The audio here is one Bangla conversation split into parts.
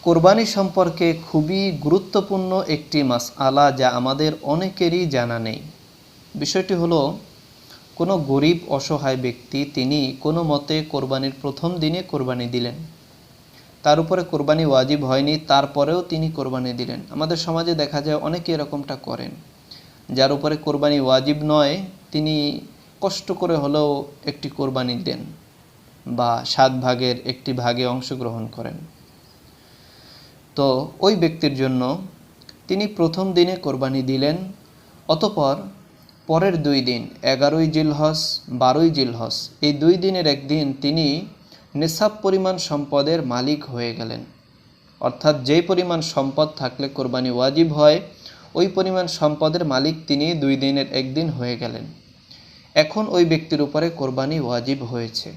কোরবানি সম্পর্কে খুবই গুরুত্বপূর্ণ একটি মাসআলা যা আমাদের অনেকেরই জানা নেই। বিষয়টি হলো, কোনো গরিব অসহায় ব্যক্তি তিনি কোনো মতে কোরবানির প্রথম দিনে কোরবানি দিলেন, তার উপরে কোরবানি ওয়াজিব হয়নি, তারপরেও তিনি কোরবানি দিলেন। আমাদের সমাজে দেখা যায় অনেকে এরকমটা করেন, যার উপরে কোরবানি ওয়াজিব নয় তিনি কষ্ট করে হলেও একটি কোরবানি দেন বা 7 ভাগের একটি ভাগে অংশগ্রহণ করেন। তো ওই ব্যক্তির জন্য তিনি প্রথম দিনে কোরবানি দিলেন, অতঃপর পরের 2 দিন 11ই জিলহজ 12ই জিলহজ এই 2 দিনের একদিন তিনি নিসাব পরিমাণ সম্পদের মালিক হয়ে গেলেন। অর্থাৎ যেই পরিমাণ সম্পদ থাকলে কোরবানি ওয়াজিব হয় ওই পরিমাণ সম্পদের মালিক তিনি 2 দিনের একদিন হয়ে গেলেন। এখন ওই ব্যক্তির উপরে কোরবানি ওয়াজিব হয়েছে।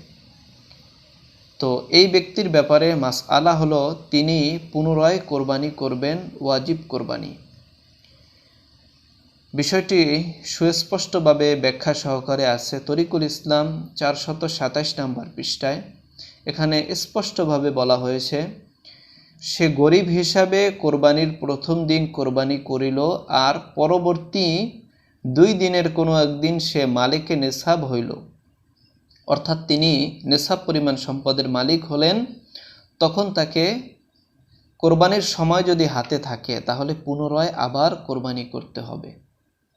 তো এই ব্যক্তির ব্যাপারে মাসআলা হলো, তিনি পুনরায় কোরবানি করবেন ওয়াজিব কোরবানি। বিষয়টি সুস্পষ্টভাবে ব্যাখ্যা সহকারে আছে তরিকুল ইসলাম 427 নম্বর পৃষ্ঠায়। এখানে স্পষ্টভাবে বলা হয়েছে, সে গরিব হিসাবে কোরবানির প্রথম দিন কোরবানি করিল, আর পরবর্তী 2 দিনের কোনো একদিন সে মালিকে নিসাব হইল, অর্থাৎ তিনি নিসাব পরিমাণ সম্পদের মালিক হলেন, তখন তাকে কোরবানির সময় যদি হাতে থাকে তাহলে পুনরায় আবার কোরবানি করতে হবে।